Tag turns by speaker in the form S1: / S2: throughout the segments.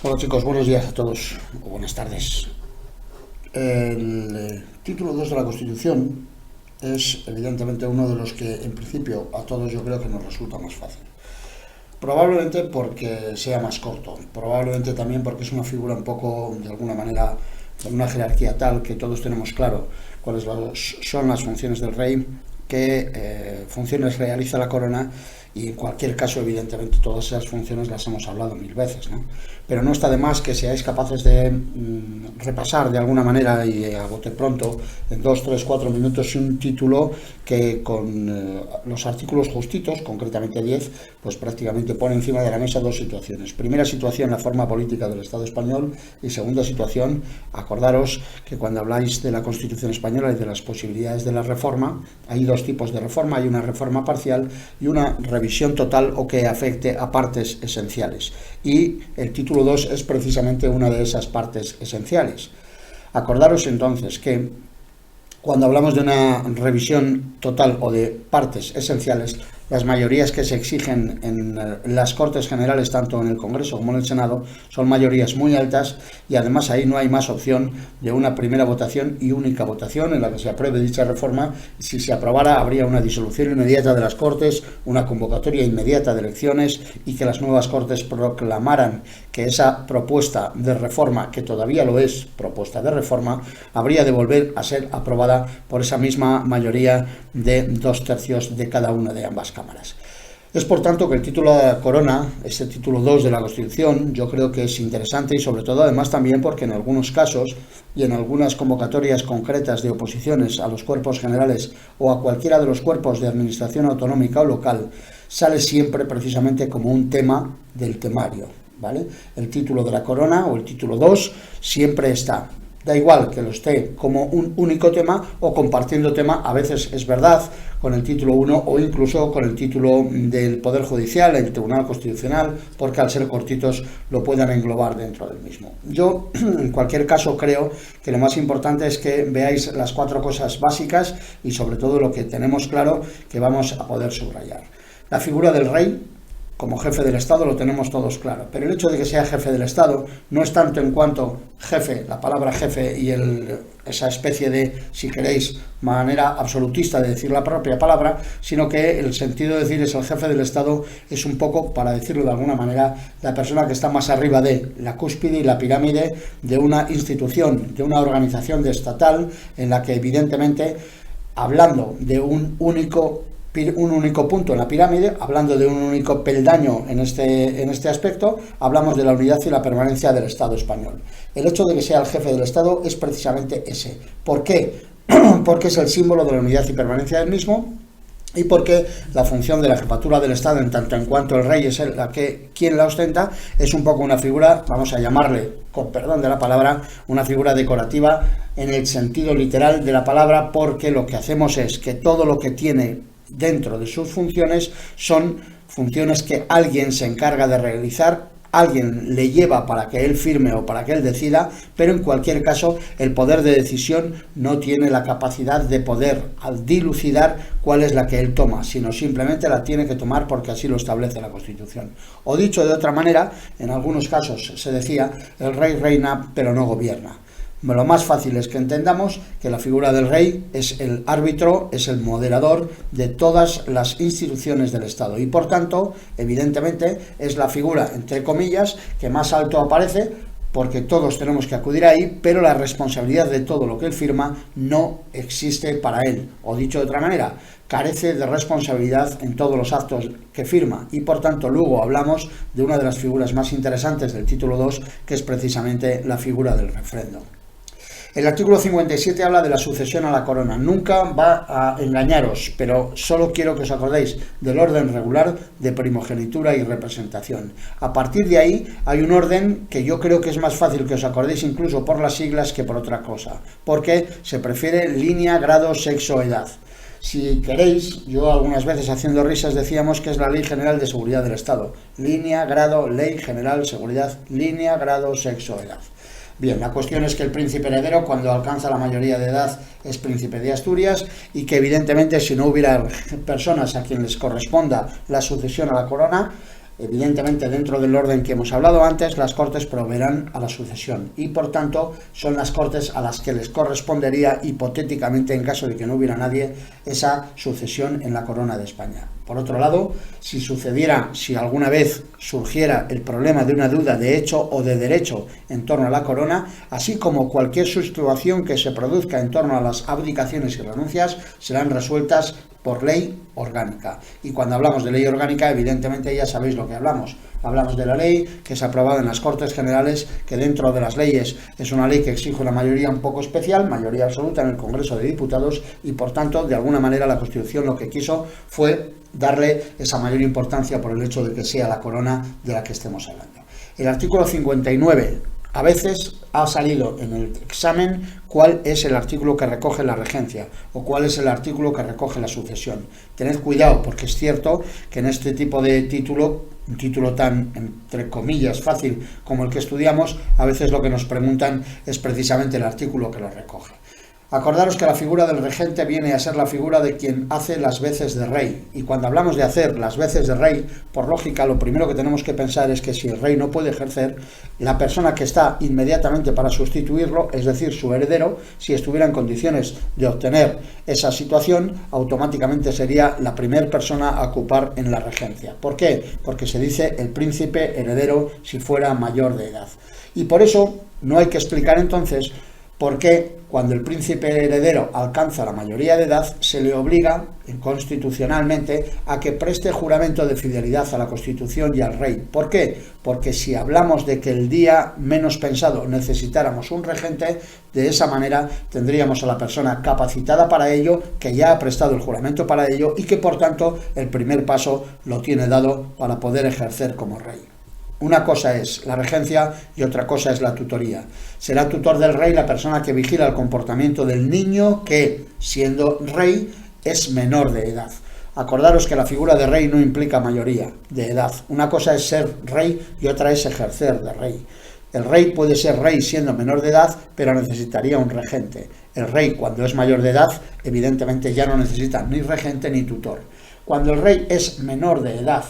S1: Hola chicos, buenos días a todos, o buenas tardes. El título 2 de la Constitución es evidentemente uno de los que en principio a todos yo creo que nos resulta más fácil. Probablemente porque sea más corto, probablemente también porque es una figura un poco, de alguna manera, con una jerarquía tal que todos tenemos claro cuáles son las funciones del rey, qué funciones realiza la corona, y en cualquier caso, evidentemente, todas esas funciones las hemos hablado mil veces, ¿no? Pero no está de más que seáis capaces de repasar de alguna manera y a bote pronto, en 2, 3, 4 minutos, un título que con los artículos justitos, concretamente 10, pues prácticamente pone encima de la mesa dos situaciones. Primera situación, la forma política del Estado español, y segunda situación, acordaros que cuando habláis de la Constitución española y de las posibilidades de la reforma, hay dos tipos de reforma, hay una reforma parcial y una revisión total o que afecte a partes esenciales. Y el título 2 es precisamente una de esas partes esenciales. Acordaros entonces que cuando hablamos de una revisión total o de partes esenciales, las mayorías que se exigen en las Cortes Generales, tanto en el Congreso como en el Senado, son mayorías muy altas, y además ahí no hay más opción de una primera votación y única votación en la que se apruebe dicha reforma. Si se aprobara, habría una disolución inmediata de las Cortes, una convocatoria inmediata de elecciones, y que las nuevas Cortes proclamaran que esa propuesta de reforma, que todavía lo es propuesta de reforma, habría de volver a ser aprobada por esa misma mayoría de 2/3 de cada una de ambas cámaras. Es por tanto que el título de la corona, este título 2 de la Constitución, yo creo que es interesante, y sobre todo además también porque en algunos casos y en algunas convocatorias concretas de oposiciones a los cuerpos generales o a cualquiera de los cuerpos de administración autonómica o local, sale siempre precisamente como un tema del temario, ¿vale? El título de la corona o el título 2 siempre está. Da igual que lo esté como un único tema o compartiendo tema, a veces es verdad, con el título 1 o incluso con el título del Poder Judicial, el Tribunal Constitucional, porque al ser cortitos lo puedan englobar dentro del mismo. Yo, en cualquier caso, creo que lo más importante es que veáis las 4 cosas básicas y sobre todo lo que tenemos claro que vamos a poder subrayar. La figura del rey como jefe del Estado lo tenemos todos claro, pero el hecho de que sea jefe del Estado no es tanto en cuanto jefe, la palabra jefe y esa especie de, si queréis, manera absolutista de decir la propia palabra, sino que el sentido de decir es el jefe del Estado es un poco, para decirlo de alguna manera, la persona que está más arriba de la cúspide y la pirámide de una institución, de una organización estatal en la que evidentemente, hablando de un único punto en la pirámide, hablando de un único peldaño en este aspecto, hablamos de la unidad y la permanencia del Estado español. El hecho de que sea el jefe del Estado es precisamente ese. ¿Por qué? Porque es el símbolo de la unidad y permanencia del mismo, y porque la función de la jefatura del Estado, en tanto en cuanto el rey es quien la ostenta, es un poco una figura, vamos a llamarle, con perdón de la palabra, una figura decorativa en el sentido literal de la palabra, porque lo que hacemos es que todo lo que tiene dentro de sus funciones son funciones que alguien se encarga de realizar, alguien le lleva para que él firme o para que él decida, pero en cualquier caso el poder de decisión no tiene la capacidad de poder dilucidar cuál es la que él toma, sino simplemente la tiene que tomar porque así lo establece la Constitución. O dicho de otra manera, en algunos casos se decía, el rey reina pero no gobierna. Lo más fácil es que entendamos que la figura del rey es el árbitro, es el moderador de todas las instituciones del Estado y por tanto, evidentemente, es la figura, entre comillas, que más alto aparece, porque todos tenemos que acudir ahí, pero la responsabilidad de todo lo que él firma no existe para él. O dicho de otra manera, carece de responsabilidad en todos los actos que firma y por tanto luego hablamos de una de las figuras más interesantes del título 2, que es precisamente la figura del refrendo. El artículo 57 habla de la sucesión a la corona. Nunca va a engañaros, pero solo quiero que os acordéis del orden regular de primogenitura y representación. A partir de ahí hay un orden que yo creo que es más fácil que os acordéis incluso por las siglas que por otra cosa, porque se prefiere línea, grado, sexo, edad. Si queréis, yo algunas veces haciendo risas decíamos que es la Ley General de Seguridad del Estado. Línea, grado, Ley General, Seguridad, línea, grado, sexo, edad. Bien, la cuestión es que el príncipe heredero, cuando alcanza la mayoría de edad, es príncipe de Asturias y que evidentemente si no hubiera personas a quien les corresponda la sucesión a la corona, Evidentemente, dentro del orden que hemos hablado antes, las Cortes proveerán a la sucesión y, por tanto, son las Cortes a las que les correspondería, hipotéticamente, en caso de que no hubiera nadie, esa sucesión en la corona de España. Por otro lado, si alguna vez surgiera el problema de una duda de hecho o de derecho en torno a la corona, así como cualquier situación que se produzca en torno a las abdicaciones y renuncias, serán resueltas por ley orgánica. Y cuando hablamos de ley orgánica, evidentemente ya sabéis lo que hablamos. Hablamos de la ley que se ha aprobado en las Cortes Generales, que dentro de las leyes es una ley que exige una mayoría un poco especial, mayoría absoluta en el Congreso de Diputados, y por tanto, de alguna manera, la Constitución lo que quiso fue darle esa mayor importancia por el hecho de que sea la corona de la que estemos hablando. El artículo 59, a veces ha salido en el examen cuál es el artículo que recoge la regencia o cuál es el artículo que recoge la sucesión. Tened cuidado, porque es cierto que en este tipo de título, un título tan, entre comillas, fácil como el que estudiamos, a veces lo que nos preguntan es precisamente el artículo que lo recoge. Acordaros que la figura del regente viene a ser la figura de quien hace las veces de rey. Y cuando hablamos de hacer las veces de rey, por lógica, lo primero que tenemos que pensar es que si el rey no puede ejercer, la persona que está inmediatamente para sustituirlo, es decir, su heredero, si estuviera en condiciones de obtener esa situación, automáticamente sería la primera persona a ocupar en la regencia. ¿Por qué? Porque se dice el príncipe heredero si fuera mayor de edad. Y por eso no hay que explicar entonces por qué cuando el príncipe heredero alcanza la mayoría de edad se le obliga constitucionalmente a que preste juramento de fidelidad a la Constitución y al rey. ¿Por qué? Porque si hablamos de que el día menos pensado necesitáramos un regente, de esa manera tendríamos a la persona capacitada para ello, que ya ha prestado el juramento para ello y que por tanto el primer paso lo tiene dado para poder ejercer como rey. Una cosa es la regencia y otra cosa es la tutoría. Será tutor del rey la persona que vigila el comportamiento del niño que, siendo rey, es menor de edad. Acordaros que la figura de rey no implica mayoría de edad. Una cosa es ser rey y otra es ejercer de rey. El rey puede ser rey siendo menor de edad, pero necesitaría un regente. El rey, cuando es mayor de edad, evidentemente ya no necesita ni regente ni tutor. Cuando el rey es menor de edad,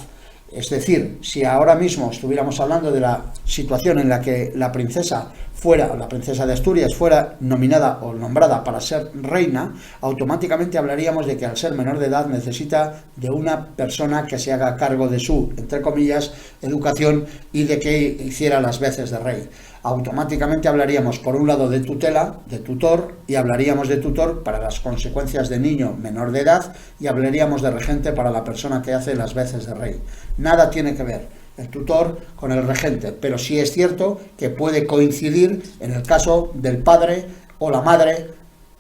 S1: es decir, si ahora mismo estuviéramos hablando de la situación en la que la princesa de Asturias fuera nominada o nombrada para ser reina, automáticamente hablaríamos de que al ser menor de edad necesita de una persona que se haga cargo de su, entre comillas, educación y de que hiciera las veces de rey. Automáticamente hablaríamos por un lado de tutela, de tutor, y hablaríamos de tutor para las consecuencias de niño menor de edad y hablaríamos de regente para la persona que hace las veces de rey. Nada tiene que ver el tutor con el regente, pero sí es cierto que puede coincidir en el caso del padre o la madre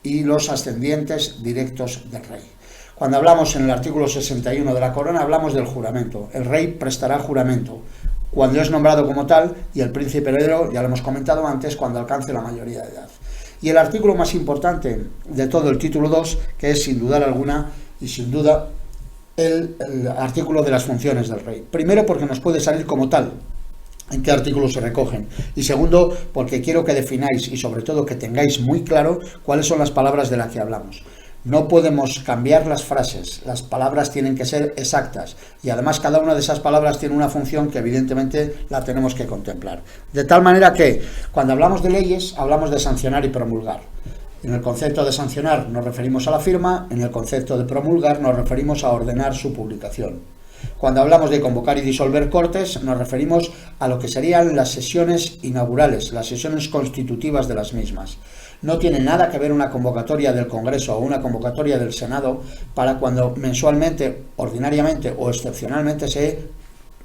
S1: y los ascendientes directos del rey. Cuando hablamos en el artículo 61 de la corona, hablamos del juramento. El rey prestará juramento cuando es nombrado como tal, y el príncipe heredero, ya lo hemos comentado antes, cuando alcance la mayoría de edad. Y el artículo más importante de todo el título 2, que es sin duda alguna y sin duda el artículo de las funciones del rey. Primero, porque nos puede salir como tal en qué artículos se recogen, y segundo, porque quiero que defináis y sobre todo que tengáis muy claro cuáles son las palabras de las que hablamos. No podemos cambiar las frases, las palabras tienen que ser exactas y además cada una de esas palabras tiene una función que evidentemente la tenemos que contemplar. De tal manera que cuando hablamos de leyes hablamos de sancionar y promulgar. En el concepto de sancionar nos referimos a la firma, en el concepto de promulgar nos referimos a ordenar su publicación. Cuando hablamos de convocar y disolver Cortes nos referimos a lo que serían las sesiones inaugurales, las sesiones constitutivas de las mismas. No tiene nada que ver una convocatoria del Congreso o una convocatoria del Senado para cuando mensualmente, ordinariamente o excepcionalmente se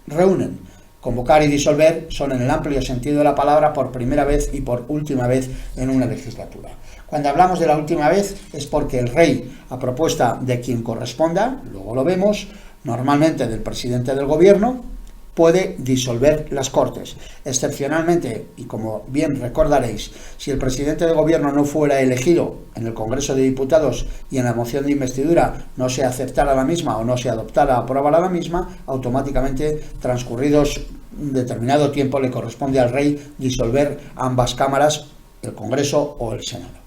S1: reúnen. Convocar y disolver son en el amplio sentido de la palabra por primera vez y por última vez en una legislatura. Cuando hablamos de la última vez es porque el rey, a propuesta de quien corresponda, luego lo vemos, normalmente del presidente del gobierno, puede disolver las Cortes. Excepcionalmente, y como bien recordaréis, si el presidente del gobierno no fuera elegido en el Congreso de Diputados y en la moción de investidura no se aceptara la misma o no se adoptara o aprobara la misma, automáticamente, transcurridos un determinado tiempo, le corresponde al rey disolver ambas cámaras, el Congreso o el Senado.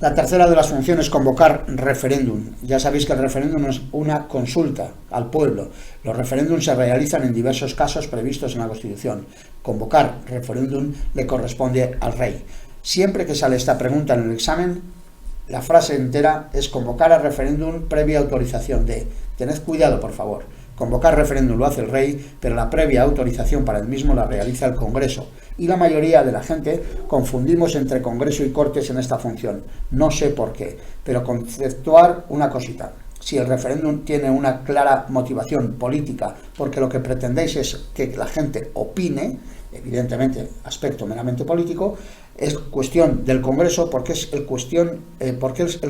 S1: La tercera de las funciones es convocar referéndum. Ya sabéis que el referéndum es una consulta al pueblo. Los referéndums se realizan en diversos casos previstos en la Constitución. Convocar referéndum le corresponde al rey. Siempre que sale esta pregunta en el examen, la frase entera es convocar a referéndum previa autorización de. Tened cuidado, por favor. Convocar referéndum lo hace el rey, pero la previa autorización para el mismo la realiza el Congreso. Y la mayoría de la gente confundimos entre Congreso y Cortes en esta función. No sé por qué, pero conceptuar una cosita. Si el referéndum tiene una clara motivación política, porque lo que pretendéis es que la gente opine, evidentemente aspecto meramente político, es cuestión del Congreso, porque es el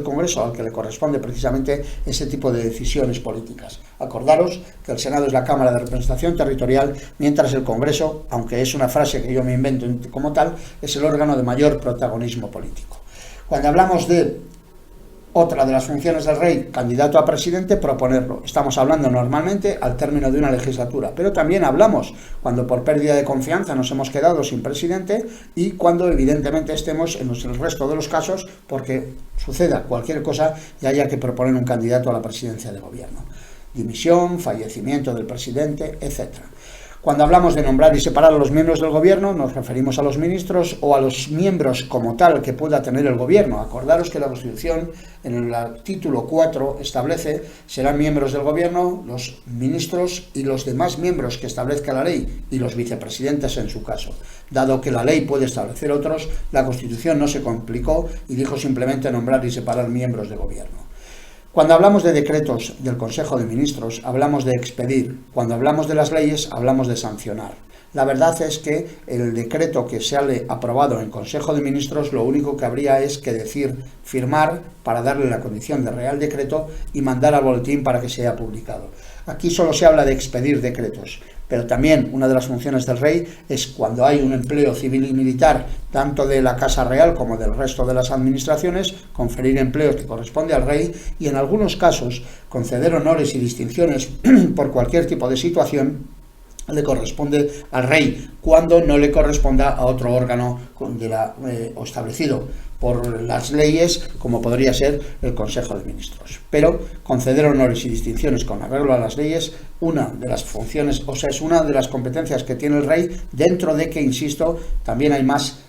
S1: Congreso al que le corresponde precisamente ese tipo de decisiones políticas. Acordaros que el Senado es la Cámara de Representación Territorial, mientras el Congreso, aunque es una frase que yo me invento como tal, es el órgano de mayor protagonismo político. Cuando hablamos de otra de las funciones del rey, candidato a presidente, proponerlo. Estamos hablando normalmente al término de una legislatura, pero también hablamos cuando por pérdida de confianza nos hemos quedado sin presidente y cuando evidentemente estemos en el resto de los casos porque suceda cualquier cosa y haya que proponer un candidato a la presidencia de gobierno. Dimisión, fallecimiento del presidente, etcétera. Cuando hablamos de nombrar y separar a los miembros del gobierno, nos referimos a los ministros o a los miembros como tal que pueda tener el gobierno. Acordaros que la Constitución, en el título 4, establece serán miembros del gobierno los ministros y los demás miembros que establezca la ley y los vicepresidentes en su caso. Dado que la ley puede establecer otros, la Constitución no se complicó y dijo simplemente nombrar y separar miembros de gobierno. Cuando hablamos de decretos del Consejo de Ministros, hablamos de expedir. Cuando hablamos de las leyes, hablamos de sancionar. La verdad es que el decreto que sale aprobado en Consejo de Ministros, lo único que habría es que decir firmar para darle la condición de Real Decreto y mandar al boletín para que sea publicado. Aquí solo se habla de expedir decretos, pero también una de las funciones del rey es cuando hay un empleo civil y militar, tanto de la Casa Real como del resto de las administraciones, conferir empleos que corresponde al rey y en algunos casos conceder honores y distinciones por cualquier tipo de situación le corresponde al rey cuando no le corresponda a otro órgano o establecido por las leyes, como podría ser el Consejo de Ministros. Pero conceder honores y distinciones con arreglo a las leyes, una de las funciones, o sea, es una de las competencias que tiene el rey, dentro de que, insisto, también hay más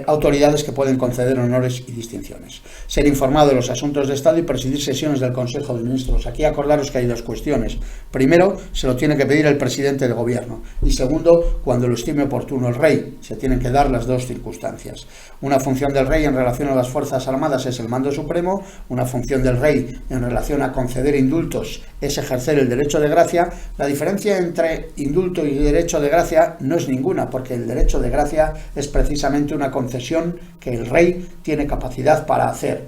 S1: autoridades que pueden conceder honores y distinciones. Ser informado de los asuntos de Estado y presidir sesiones del Consejo de Ministros. Aquí acordaros que hay dos cuestiones. Primero, se lo tiene que pedir el presidente del gobierno. Y segundo, cuando lo estime oportuno el rey. Se tienen que dar las dos circunstancias. Una función del rey en relación a las Fuerzas Armadas es el mando supremo. Una función del rey en relación a conceder indultos es ejercer el derecho de gracia. La diferencia entre indulto y derecho de gracia no es ninguna, porque el derecho de gracia es precisamente una concesión que el rey tiene capacidad para hacer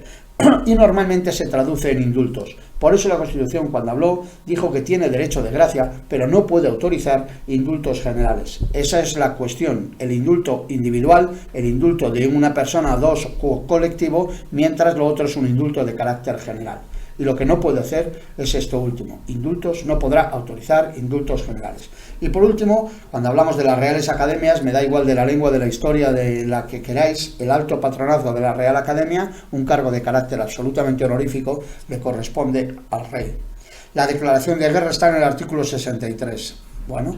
S1: y normalmente se traduce en indultos. Por eso la Constitución, cuando habló, dijo que tiene derecho de gracia, pero no puede autorizar indultos generales. Esa es la cuestión, el indulto individual, el indulto de una persona, dos o colectivo, mientras lo otro es un indulto de carácter general. Y lo que no puede hacer es esto último, indultos, no podrá autorizar indultos generales. Y por último, cuando hablamos de las Reales Academias, me da igual de la lengua, de la historia, de la que queráis, el alto patronazgo de la Real Academia, un cargo de carácter absolutamente honorífico, le corresponde al rey. La declaración de guerra está en el artículo 63. Bueno,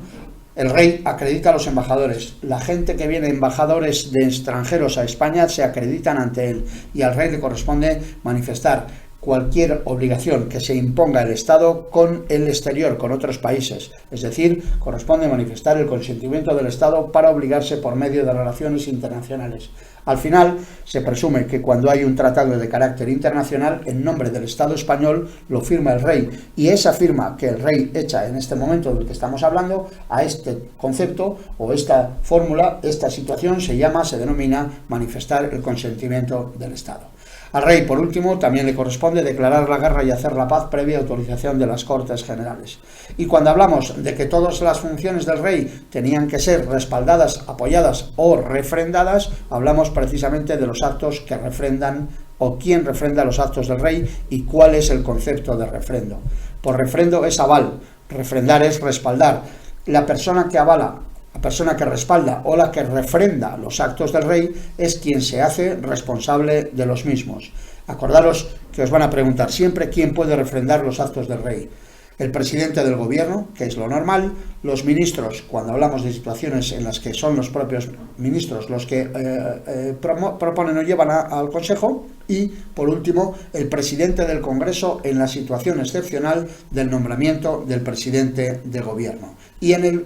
S1: el rey acredita a los embajadores. La gente que viene, embajadores de extranjeros a España, se acreditan ante él y al rey le corresponde manifestar cualquier obligación que se imponga el Estado con el exterior, con otros países. Es decir, corresponde manifestar el consentimiento del Estado para obligarse por medio de relaciones internacionales. Al final, se presume que cuando hay un tratado de carácter internacional, en nombre del Estado español, lo firma el rey. Y esa firma que el rey echa en este momento del que estamos hablando, a este concepto o esta fórmula, esta situación se denomina manifestar el consentimiento del Estado. Al rey, por último, también le corresponde declarar la guerra y hacer la paz previa autorización de las Cortes Generales. Y cuando hablamos de que todas las funciones del rey tenían que ser respaldadas, apoyadas o refrendadas, hablamos precisamente de los actos que refrendan o quién refrenda los actos del rey y cuál es el concepto de refrendo. Por refrendo es aval, refrendar es respaldar. La persona que avala la persona que respalda o la que refrenda los actos del rey es quien se hace responsable de los mismos. Acordaros que os van a preguntar siempre quién puede refrendar los actos del rey. El presidente del gobierno, que es lo normal, los ministros, cuando hablamos de situaciones en las que son los propios ministros los que proponen o llevan al Consejo, y, por último, el presidente del Congreso en la situación excepcional del nombramiento del presidente de gobierno. Y en el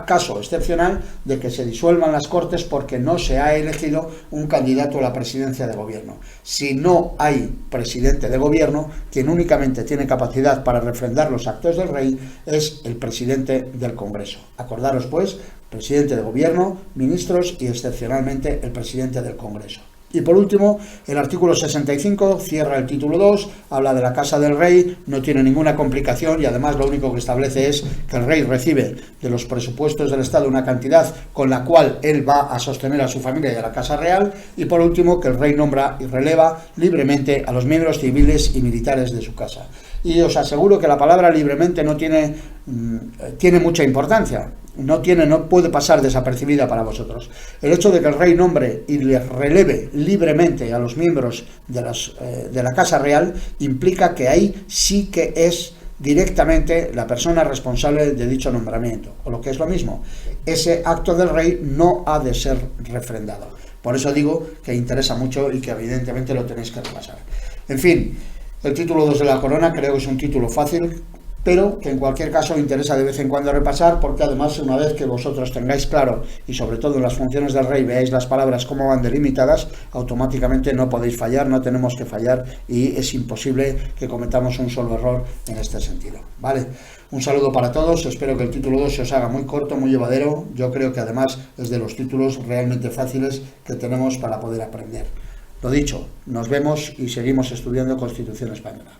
S1: caso excepcional de que se disuelvan las Cortes porque no se ha elegido un candidato a la presidencia de gobierno. Si no hay presidente de gobierno, quien únicamente tiene capacidad para refrendar los actos del rey es el presidente del Congreso. Acordaros, pues, presidente de gobierno, ministros y, excepcionalmente, el presidente del Congreso. Y por último, el artículo 65 cierra el título 2, habla de la Casa del Rey, no tiene ninguna complicación y además lo único que establece es que el rey recibe de los presupuestos del Estado una cantidad con la cual él va a sostener a su familia y a la Casa Real, y por último que el rey nombra y releva libremente a los miembros civiles y militares de su casa. Y os aseguro que la palabra libremente no tiene mucha importancia. No puede pasar desapercibida para vosotros. El hecho de que el rey nombre y le releve libremente a los miembros de la Casa Real implica que ahí sí que es directamente la persona responsable de dicho nombramiento, o lo que es lo mismo, ese acto del rey no ha de ser refrendado. Por eso digo que interesa mucho y que evidentemente lo tenéis que repasar. En fin, el título 2 de la corona creo que es un título fácil, pero que en cualquier caso interesa de vez en cuando repasar, porque además una vez que vosotros tengáis claro, y sobre todo en las funciones del rey veáis las palabras cómo van delimitadas, automáticamente no podéis fallar, no tenemos que fallar y es imposible que cometamos un solo error en este sentido, ¿vale? Un saludo para todos, espero que el título 2 se os haga muy corto, muy llevadero. Yo creo que además es de los títulos realmente fáciles que tenemos para poder aprender. Lo dicho, nos vemos y seguimos estudiando Constitución Española.